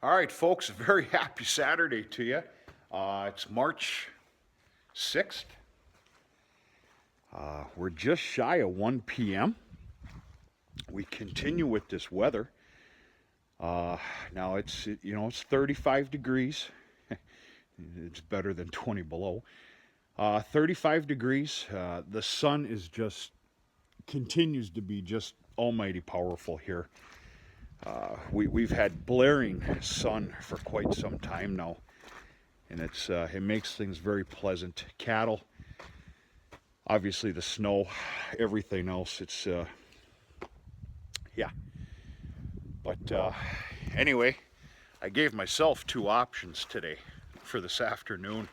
All right, folks, a very happy Saturday to you. It's March 6th. We're just shy of 1 p.m. We continue with this weather. Now it's 35 degrees. It's better than 20 below. 35 degrees. The sun is continues to be just almighty powerful here. We've had blaring sun for quite some time now, and it makes things very pleasant. Cattle, obviously the snow, everything else. Yeah. But anyway, I gave myself two options today for this afternoon.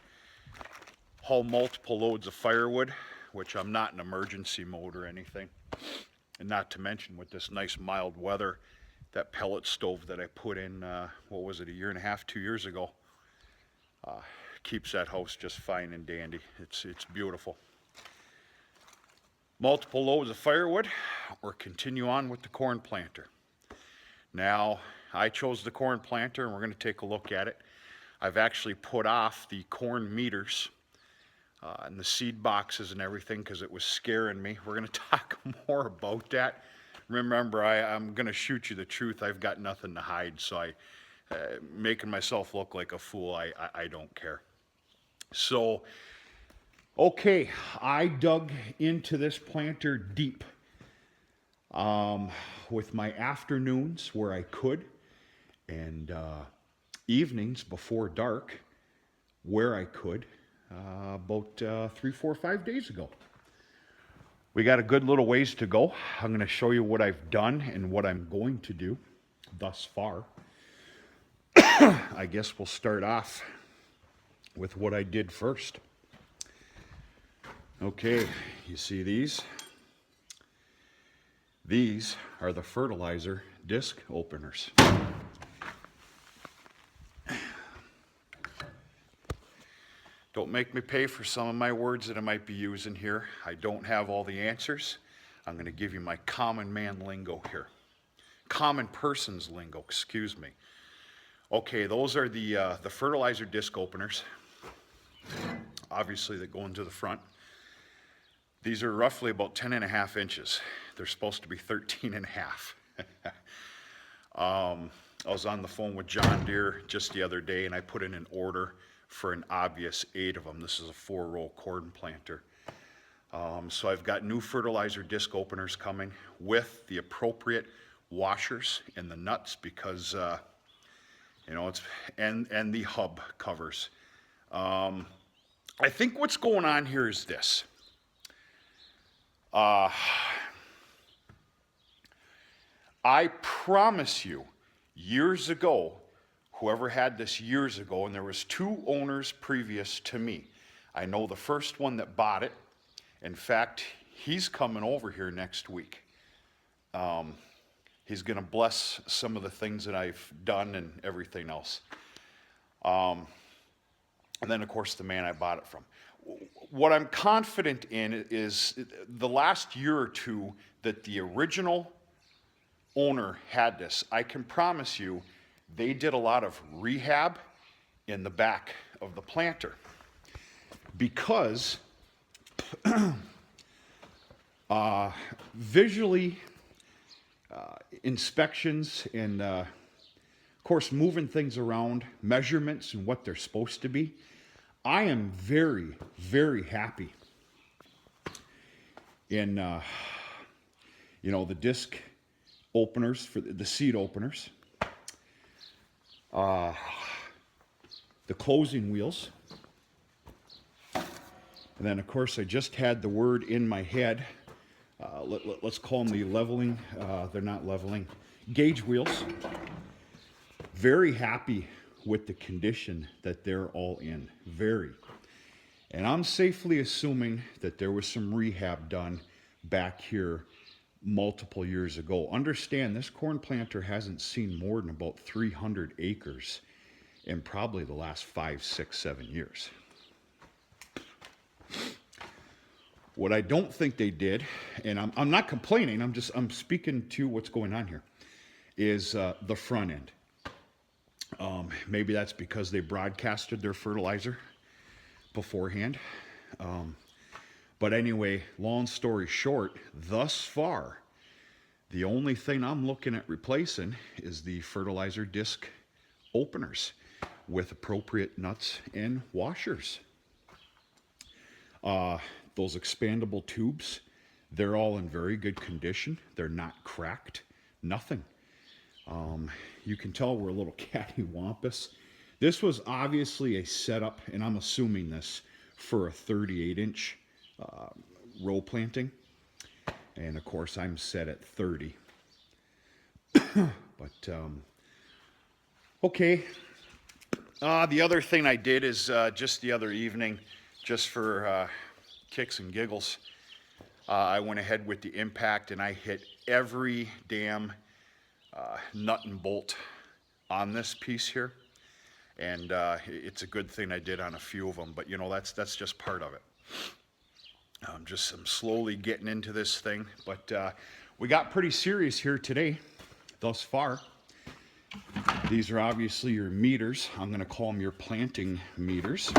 Haul multiple loads of firewood, which I'm not in emergency mode or anything, and not to mention with this nice mild weather, that pellet stove that I put in, what was it, a year and a half, 2 years ago, keeps that house just fine and dandy. It's beautiful. Multiple loads of firewood, or continue on with the corn planter. Now, I chose the corn planter, and we're going to take a look at it. I've actually put off the corn meters and the seed boxes and everything because it was scaring me. We're going to talk more about that. Remember, I'm going to shoot you the truth. I've got nothing to hide, so making myself look like a fool, I don't care. So, okay, I dug into this planter deep with my afternoons where I could, and evenings before dark where I could, about 3, 4, 5 days ago. We got a good little ways to go. I'm going to show you what I've done and what I'm going to do thus far. I guess we'll start off with what I did first. Okay, you see these? These are the fertilizer disc openers. Don't make me pay for some of my words that I might be using here. I don't have all the answers. I'm going to give you my common man lingo here. Common person's lingo, excuse me. Okay, those are the fertilizer disc openers. Obviously, that go into the front. These are roughly about 10.5 inches. They're supposed to be 13.5. I was on the phone with John Deere just the other day, and I put in an order for an obvious 8 of them. This is a 4-row corn planter. So I've got new fertilizer disc openers coming with the appropriate washers and the nuts because, it's, and the hub covers. I think what's going on here is this. I promise you, years ago, whoever had this years ago, and there was 2 owners previous to me. I know the first one that bought it. In fact, he's coming over here next week. He's going to bless some of the things that I've done and everything else. And then, of course, the man I bought it from. What I'm confident in is the last year or two that the original owner had this, I can promise you, they did a lot of rehab in the back of the planter because visually inspections and of course moving things around, measurements and what they're supposed to be, I am very, very happy in the disc openers for the seed openers. The closing wheels, and then of course I just had the word in my head, let's call them the leveling, they're not leveling, gauge wheels. Very happy with the condition that they're all in, very. And I'm safely assuming that there was some rehab done back here multiple years ago. Understand, this corn planter hasn't seen more than about 300 acres in probably the last 5, 6, 7 years. What I don't think they did, and I'm not complaining, I'm speaking to what's going on here, is the front end. Maybe that's because they broadcasted their fertilizer beforehand. But anyway, long story short, thus far, the only thing I'm looking at replacing is the fertilizer disc openers with appropriate nuts and washers. Those expandable tubes, they're all in very good condition. They're not cracked, nothing. You can tell we're a little cattywampus. This was obviously a setup, and I'm assuming this, for a 38-inch row planting. And of course, I'm set at 30. But, okay. The other thing I did is just the other evening, just for kicks and giggles, I went ahead with the impact and I hit every damn nut and bolt on this piece here. And it's a good thing I did on a few of them, but you know, that's just part of it. I'm slowly getting into this thing, but we got pretty serious here today, thus far. These are obviously your meters. I'm going to call them your planting meters.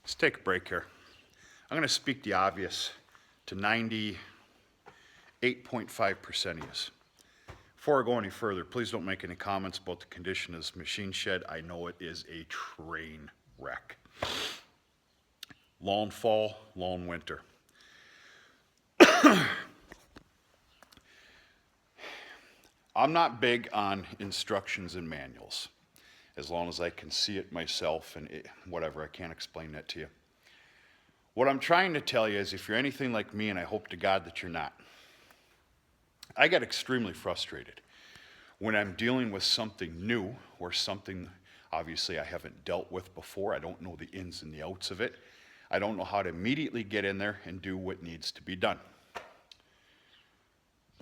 Let's take a break here. I'm going to speak the obvious to 98.5% of you. Before I go any further, please don't make any comments about the condition of this machine shed. I know it is a train wreck. Long fall, long winter. I'm not big on instructions and manuals, as long as I can see it myself and whatever, I can't explain that to you. What I'm trying to tell you is if you're anything like me, and I hope to God that you're not, I get extremely frustrated when I'm dealing with something new or something obviously I haven't dealt with before. I don't know the ins and the outs of it. I don't know how to immediately get in there and do what needs to be done.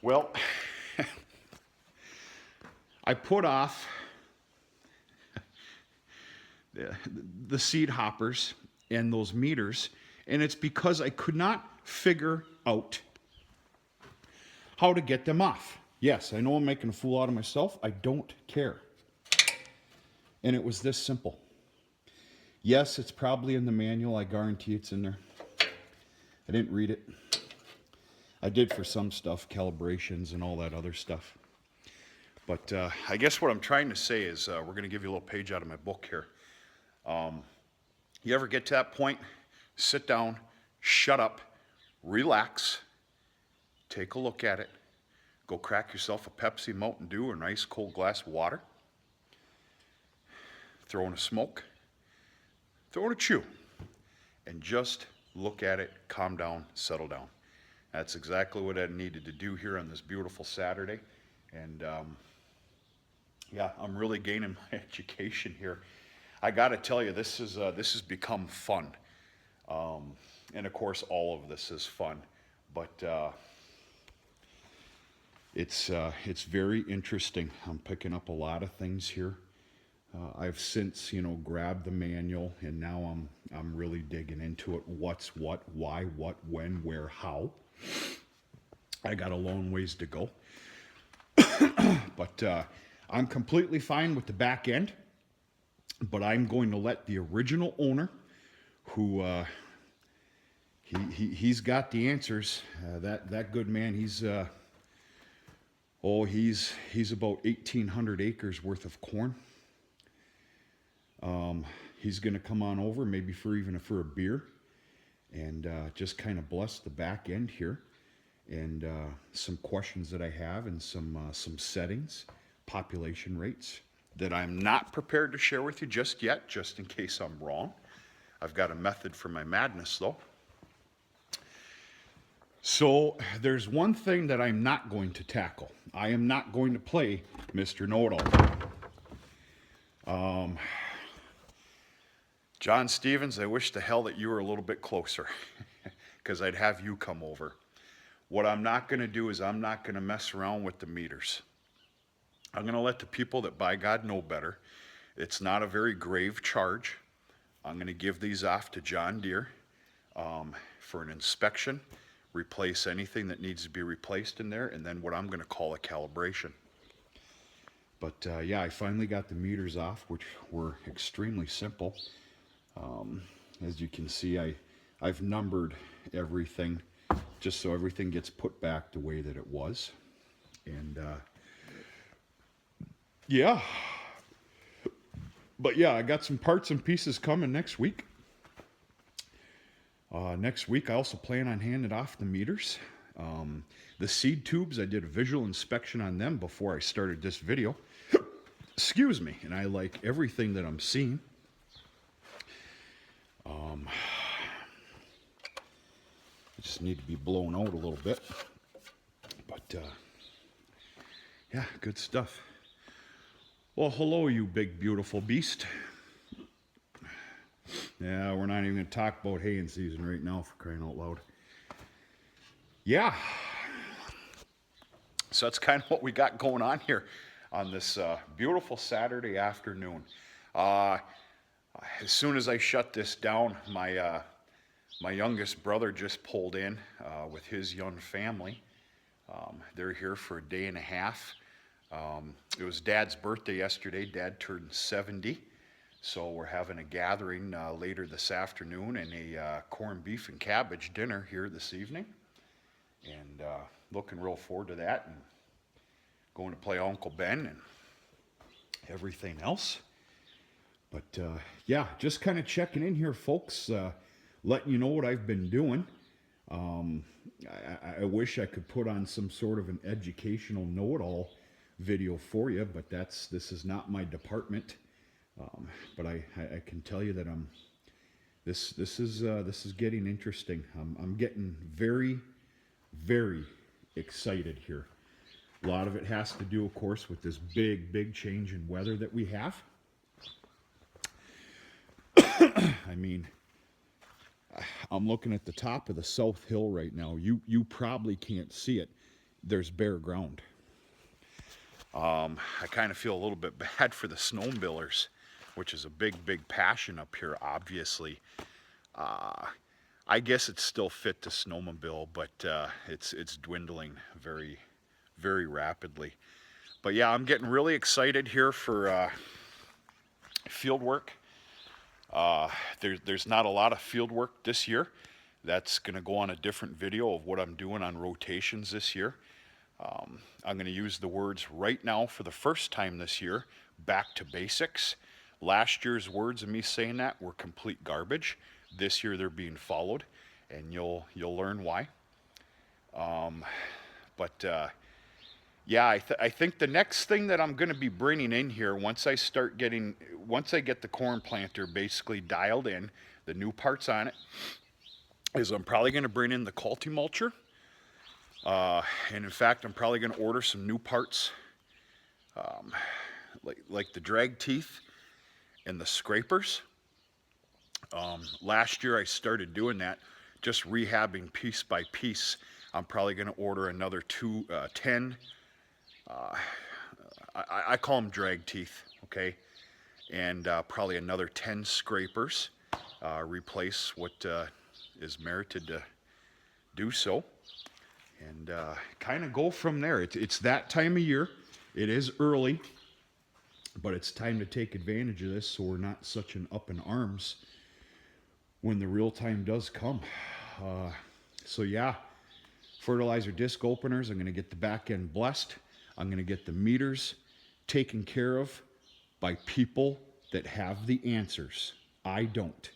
Well, I put off the seed hoppers and those meters, and it's because I could not figure out how to get them off. Yes, I know I'm making a fool out of myself. I don't care. And it was this simple. Yes, it's probably in the manual. I guarantee it's in there. I didn't read it. I did for some stuff, calibrations and all that other stuff. But I guess what I'm trying to say is we're going to give you a little page out of my book here. You ever get to that point? Sit down, shut up, relax, take a look at it, go crack yourself a Pepsi, Mountain Dew, or a nice cold glass of water, throw in a smoke, throw in a chew, and just look at it, calm down, settle down. That's exactly what I needed to do here on this beautiful Saturday. And yeah, I'm really gaining my education here. I got to tell you, this has become fun. And of course, all of this is fun. But it's very interesting. I'm picking up a lot of things here. I've since, grabbed the manual, and now I'm really digging into it. What's what, why, what, when, where, how. I got a long ways to go. But I'm completely fine with the back end. But I'm going to let the original owner, who he's got the answers. That good man, he's about 1,800 acres worth of corn. He's going to come on over, maybe for a beer, and just kind of bless the back end here, and some questions that I have, and some settings, population rates that I'm not prepared to share with you just yet, just in case I'm wrong. I've got a method for my madness, though. So there's one thing that I'm not going to tackle. I am not going to play Mr. Know-It-All. John Stevens, I wish to hell that you were a little bit closer, because I'd have you come over. What I'm not going to do is I'm not going to mess around with the meters. I'm going to let the people that by God know better. It's not a very grave charge. I'm going to give these off to John Deere for an inspection, replace anything that needs to be replaced in there, and then what I'm going to call a calibration. But yeah, I finally got the meters off, which were extremely simple. As you can see, I've numbered everything just so everything gets put back the way that it was. And yeah, but yeah, I got some parts and pieces coming next week. Next week, I also plan on handing off the meters. The seed tubes, I did a visual inspection on them before I started this video. Excuse me, and I like everything that I'm seeing. I just need to be blown out a little bit. But, yeah, good stuff. Well, hello, you big, beautiful beast. Yeah, we're not even going to talk about haying season right now, for crying out loud. Yeah. So that's kind of what we got going on here on this beautiful Saturday afternoon. As soon as I shut this down, my youngest brother just pulled in with his young family. They're here for a day and a half. It was Dad's birthday yesterday. Dad turned 70. So we're having a gathering later this afternoon and a corned beef and cabbage dinner here this evening. And looking real forward to that and going to play Uncle Ben and everything else. But yeah, just kind of checking in here, folks, letting you know what I've been doing. I wish I could put on some sort of an educational know-it-all video for you, but this is not my department. But I can tell you that this is getting interesting. I'm getting very, very excited here. A lot of it has to do, of course, with this big change in weather that we have. I mean, I'm looking at the top of the South Hill right now. You probably can't see it. There's bare ground. I kind of feel a little bit bad for the snowmobilers, which is a big passion up here, obviously. I guess it's still fit to snowmobile, but it's dwindling very, very rapidly. But yeah, I'm getting really excited here for field work. There's not a lot of field work this year. That's going to go on a different video of what I'm doing on rotations this year. I'm going to use the words right now for the first time this year, back to basics. Last year's words of me saying that were complete garbage. This year they're being followed, and you'll learn why. Yeah, I think the next thing that I'm going to be bringing in here once I get the corn planter basically dialed in, the new parts on it, is I'm probably going to bring in the culti-mulcher. And in fact, I'm probably going to order some new parts, like the drag teeth and the scrapers. Last year I started doing that, just rehabbing piece by piece. I'm probably going to order another 10. I call them drag teeth, okay? And probably another 10 scrapers. Replace what is merited to do so. And kind of go from there. It's that time of year. It is early, but it's time to take advantage of this so we're not such an up in arms when the real time does come. So yeah, fertilizer disc openers, I'm going to get the back end blessed. I'm going to get the meters taken care of by people that have the answers. I don't.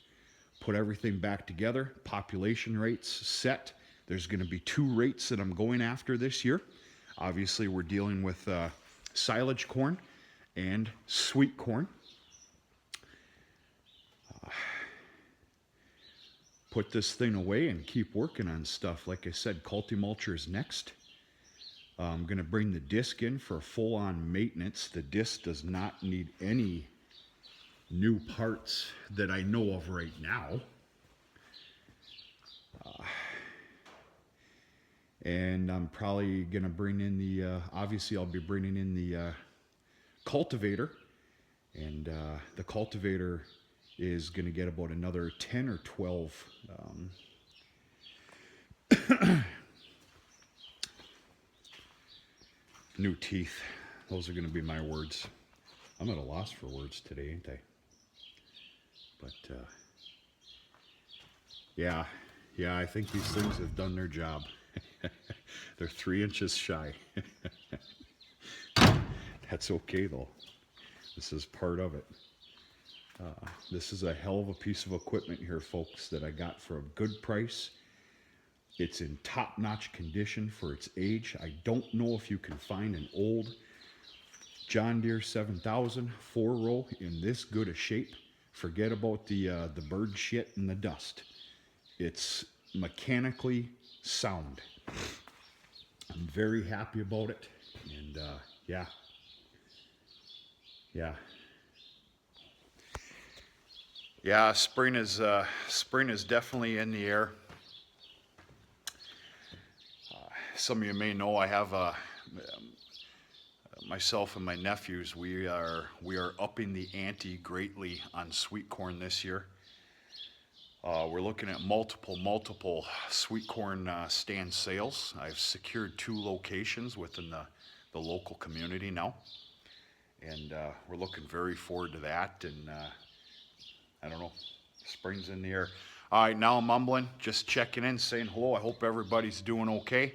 Put everything back together, population rates set. There's going to be 2 rates that I'm going after this year. Obviously, we're dealing with silage corn and sweet corn. Put this thing away and keep working on stuff. Like I said, culti-mulcher is next. I'm going to bring the disc in for full-on maintenance. The disc does not need any new parts that I know of right now. And I'm probably going to bring in obviously I'll be bringing in the cultivator. And the cultivator is going to get about another 10 or 12 New teeth. Those are going to be my words. I'm at a loss for words today, ain't I? But, yeah, I think these things have done their job. They're 3 inches shy. That's okay, though. This is part of it. This is a hell of a piece of equipment here, folks, that I got for a good price. It's in top-notch condition for its age. I don't know if you can find an old John Deere 7000 4-row in this good a shape. Forget about the bird shit and the dust. It's mechanically sound. I'm very happy about it, and yeah. Spring is definitely in the air. Some of you may know I have myself and my nephews. We are upping the ante greatly on sweet corn this year. We're looking at multiple sweet corn stand sales. I've secured 2 locations within the local community now, and we're looking very forward to that. And I don't know, spring's in the air. All right, now I'm mumbling, just checking in, saying hello. I hope everybody's doing okay,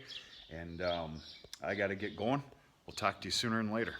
and I got to get going. We'll talk to you sooner than later.